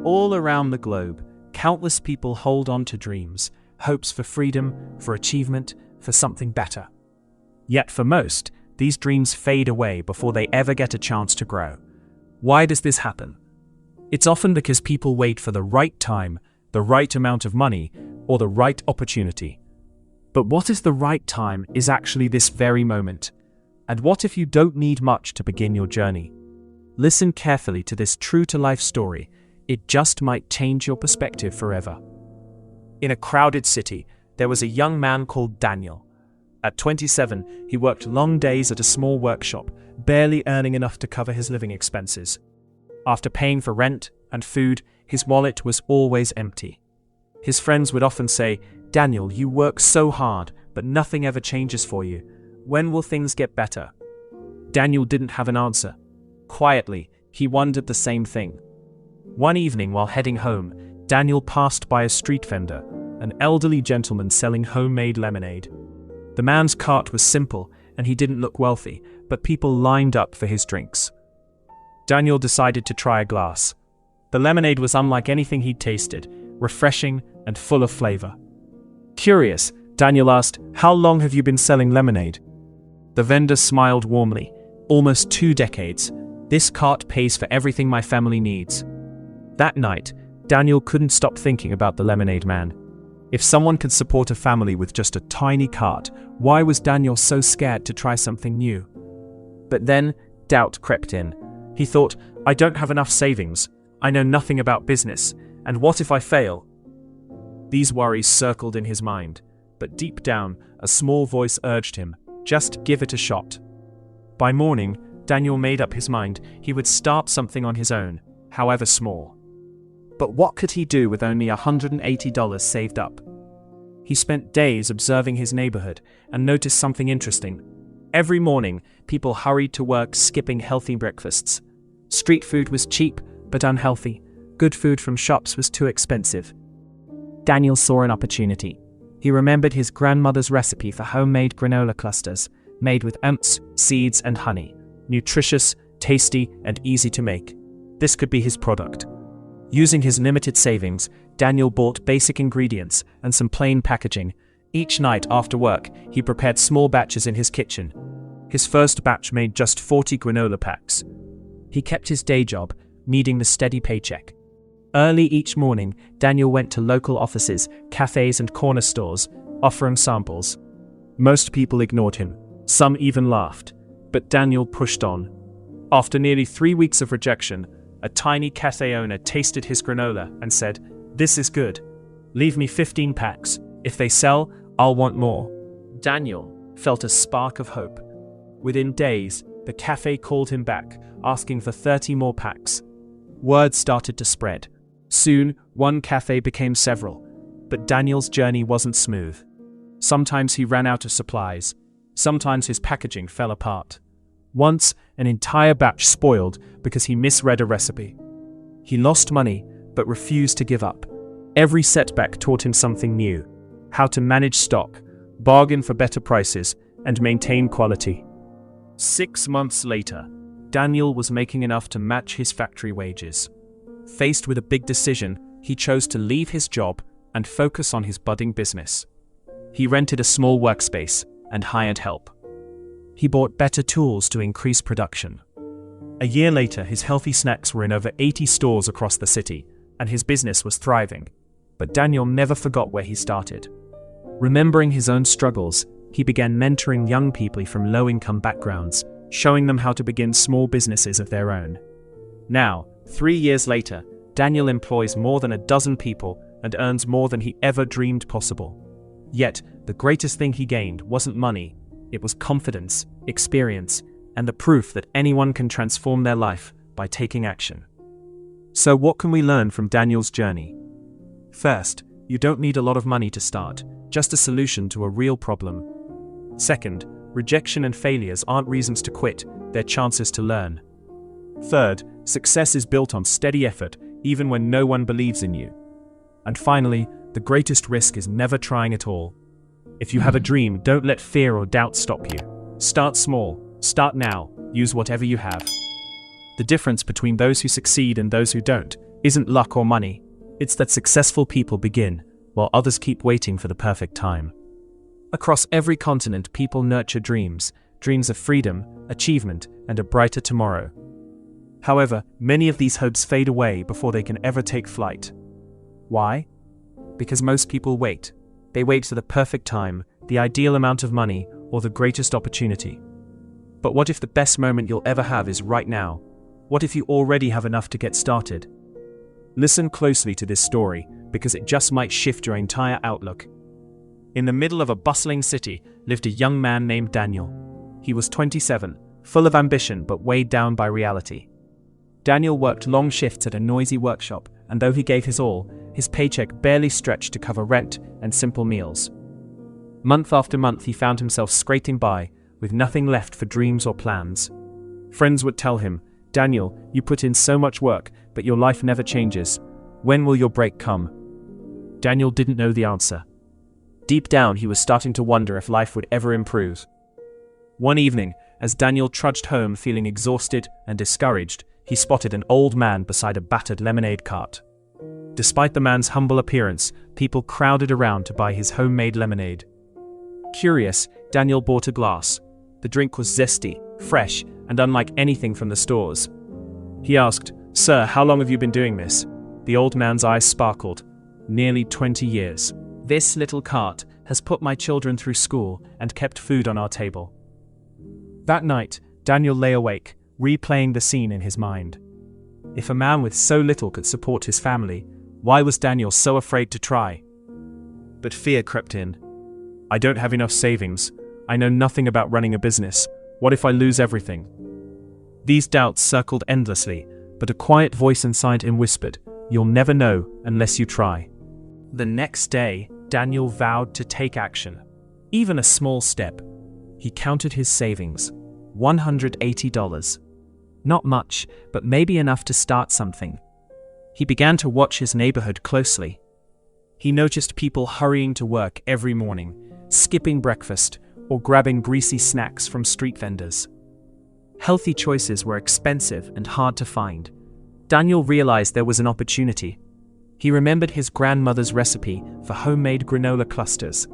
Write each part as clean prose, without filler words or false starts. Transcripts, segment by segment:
All around the globe, countless people hold on to dreams, hopes for freedom, for achievement, for something better. Yet for most, these dreams fade away before they ever get a chance to grow. Why does this happen? It's often because people wait for the right time, the right amount of money, or the right opportunity. But what if the right time is actually this very moment? And what if you don't need much to begin your journey? Listen carefully to this true-to-life story. It just might change your perspective forever. In a crowded city, there was a young man called Daniel. At 27, he worked long days at a small workshop, barely earning enough to cover his living expenses. After paying for rent and food, his wallet was always empty. His friends would often say, "Daniel, you work so hard, but nothing ever changes for you. When will things get better?" Daniel didn't have an answer. Quietly, he wondered the same thing. One evening while heading home, Daniel passed by a street vendor, an elderly gentleman selling homemade lemonade. The man's cart was simple, and he didn't look wealthy, but people lined up for his drinks. Daniel decided to try a glass. The lemonade was unlike anything he'd tasted, refreshing and full of flavor. Curious, Daniel asked, "How long have you been selling lemonade?" The vendor smiled warmly. "Almost 2 decades. This cart pays for everything my family needs." That night, Daniel couldn't stop thinking about the lemonade man. If someone could support a family with just a tiny cart, why was Daniel so scared to try something new? But then, doubt crept in. He thought, "I don't have enough savings. I know nothing about business. And what if I fail?" These worries circled in his mind, but deep down, a small voice urged him, "Just give it a shot." By morning, Daniel made up his mind he would start something on his own, however small. But what could he do with only $180 saved up? He spent days observing his neighborhood and noticed something interesting. Every morning, people hurried to work skipping healthy breakfasts. Street food was cheap but unhealthy. Good food from shops was too expensive. Daniel saw an opportunity. He remembered his grandmother's recipe for homemade granola clusters, made with oats, seeds, and honey. Nutritious, tasty, and easy to make. This could be his product. Using his limited savings, Daniel bought basic ingredients and some plain packaging. Each night after work, he prepared small batches in his kitchen. His first batch made just 40 granola packs. He kept his day job, needing the steady paycheck. Early each morning, Daniel went to local offices, cafes, and corner stores, offering samples. Most people ignored him. Some even laughed. But Daniel pushed on. After nearly 3 weeks of rejection, a tiny cafe owner tasted his granola and said, "This is good. Leave me 15 packs. If they sell, I'll want more." Daniel felt a spark of hope. Within days, the cafe called him back, asking for 30 more packs. Word started to spread. Soon, one cafe became several. But Daniel's journey wasn't smooth. Sometimes he ran out of supplies. Sometimes his packaging fell apart. Once, an entire batch spoiled because he misread a recipe. He lost money, but refused to give up. Every setback taught him something new: how to manage stock, bargain for better prices, and maintain quality. 6 months later, Daniel was making enough to match his factory wages. Faced with a big decision, he chose to leave his job and focus on his budding business. He rented a small workspace and hired help. He bought better tools to increase production. A year later, his healthy snacks were in over 80 stores across the city, and his business was thriving. But Daniel never forgot where he started. Remembering his own struggles, he began mentoring young people from low-income backgrounds, showing them how to begin small businesses of their own. Now, 3 years later, Daniel employs more than a dozen people and earns more than he ever dreamed possible. Yet, the greatest thing he gained wasn't money. It was confidence, experience, and the proof that anyone can transform their life by taking action. So what can we learn from Daniel's journey? First, you don't need a lot of money to start, just a solution to a real problem. Second, rejection and failures aren't reasons to quit, they're chances to learn. Third, success is built on steady effort, even when no one believes in you. And finally, the greatest risk is never trying at all. If you have a dream, don't let fear or doubt stop you. Start small, start now, use whatever you have. The difference between those who succeed and those who don't isn't luck or money. It's that successful people begin, while others keep waiting for the perfect time. Across every continent, people nurture dreams of freedom, achievement, and a brighter tomorrow. However, many of these hopes fade away before they can ever take flight. Why? Because most people wait. They wait for the perfect time, the ideal amount of money, or the greatest opportunity. But what if the best moment you'll ever have is right now? What if you already have enough to get started? Listen closely to this story, because it just might shift your entire outlook. In the middle of a bustling city lived a young man named Daniel. He was 27, full of ambition but weighed down by reality. Daniel worked long shifts at a noisy workshop, and though he gave his all, his paycheck barely stretched to cover rent and simple meals. Month after month he found himself scraping by, with nothing left for dreams or plans. Friends would tell him, "Daniel, you put in so much work, but your life never changes. When will your break come?" Daniel didn't know the answer. Deep down, he was starting to wonder if life would ever improve. One evening, as Daniel trudged home feeling exhausted and discouraged, he spotted an old man beside a battered lemonade cart. Despite the man's humble appearance, people crowded around to buy his homemade lemonade. Curious, Daniel bought a glass. The drink was zesty, fresh, and unlike anything from the stores. He asked, "Sir, how long have you been doing this?" The old man's eyes sparkled. "Nearly 20 years. This little cart has put my children through school and kept food on our table." That night, Daniel lay awake, replaying the scene in his mind. If a man with so little could support his family, why was Daniel so afraid to try? But fear crept in. "I don't have enough savings. I know nothing about running a business. What if I lose everything?" These doubts circled endlessly, but a quiet voice inside him whispered, "You'll never know unless you try." The next day, Daniel vowed to take action. Even a small step. He counted his savings. $180. Not much, but maybe enough to start something. He began to watch his neighborhood closely. He noticed people hurrying to work every morning, skipping breakfast, or grabbing greasy snacks from street vendors. Healthy choices were expensive and hard to find. Daniel realized there was an opportunity. He remembered his grandmother's recipe for homemade granola clusters,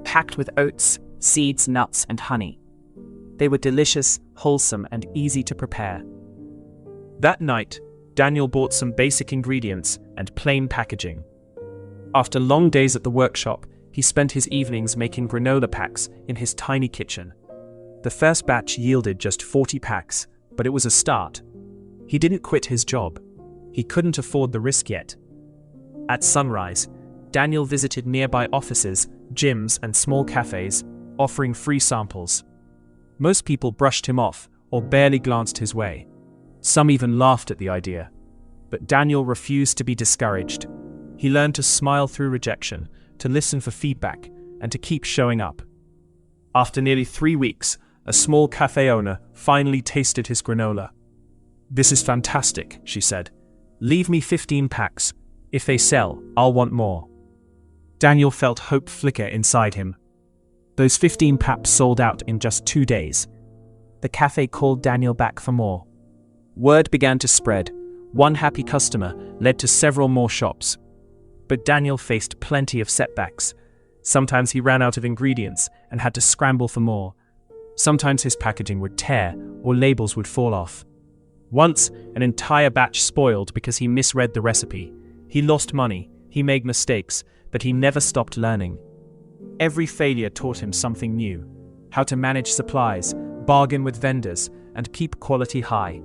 packed with oats, seeds, nuts, and honey. They were delicious, wholesome, and easy to prepare. That night, Daniel bought some basic ingredients and plain packaging. After long days at the workshop, he spent his evenings making granola packs in his tiny kitchen. The first batch yielded just 40 packs, but it was a start. He didn't quit his job. He couldn't afford the risk yet. At sunrise, Daniel visited nearby offices, gyms, and small cafes, offering free samples. Most people brushed him off or barely glanced his way. Some even laughed at the idea. But Daniel refused to be discouraged. He learned to smile through rejection, to listen for feedback, and to keep showing up. After nearly 3 weeks, a small cafe owner finally tasted his granola. "This is fantastic," she said. "Leave me 15 packs. If they sell, I'll want more." Daniel felt hope flicker inside him. Those 15 packs sold out in just 2 days. The cafe called Daniel back for more. Word began to spread. One happy customer led to several more shops. But Daniel faced plenty of setbacks. Sometimes he ran out of ingredients and had to scramble for more. Sometimes his packaging would tear or labels would fall off. Once, an entire batch spoiled because he misread the recipe. He lost money, he made mistakes, but he never stopped learning. Every failure taught him something new: how to manage supplies, bargain with vendors, and keep quality high.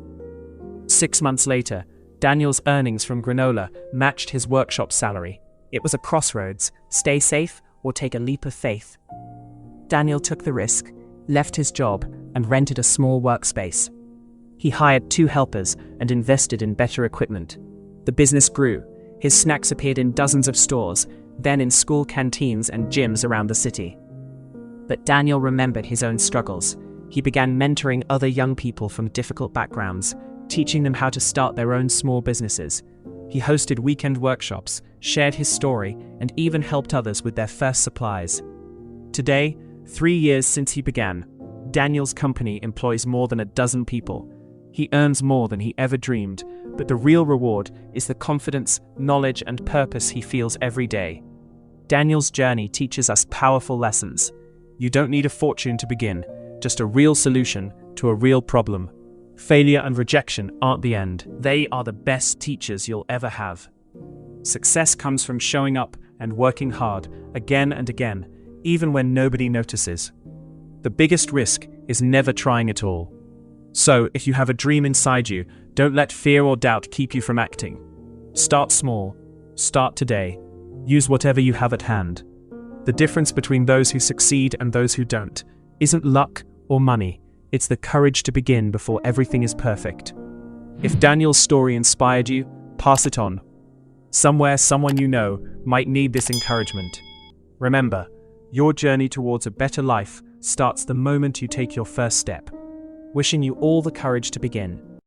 6 months later, Daniel's earnings from granola matched his workshop salary. It was a crossroads: stay safe or take a leap of faith. Daniel took the risk, left his job, and rented a small workspace. He hired 2 helpers and invested in better equipment. The business grew. His snacks appeared in dozens of stores, then in school canteens and gyms around the city. But Daniel remembered his own struggles. He began mentoring other young people from difficult backgrounds, teaching them how to start their own small businesses. He hosted weekend workshops, shared his story, and even helped others with their first supplies. Today, 3 years since he began, Daniel's company employs more than a dozen people. He earns more than he ever dreamed, but the real reward is the confidence, knowledge, and purpose he feels every day. Daniel's journey teaches us powerful lessons. You don't need a fortune to begin, just a real solution to a real problem. Failure and rejection aren't the end. They are the best teachers you'll ever have. Success comes from showing up and working hard again and again, even when nobody notices. The biggest risk is never trying at all. So, if you have a dream inside you, don't let fear or doubt keep you from acting. Start small. Start today. Use whatever you have at hand. The difference between those who succeed and those who don't isn't luck or money. It's the courage to begin before everything is perfect. If Daniel's story inspired you, pass it on. Somewhere, someone you know might need this encouragement. Remember, your journey towards a better life starts the moment you take your first step. Wishing you all the courage to begin.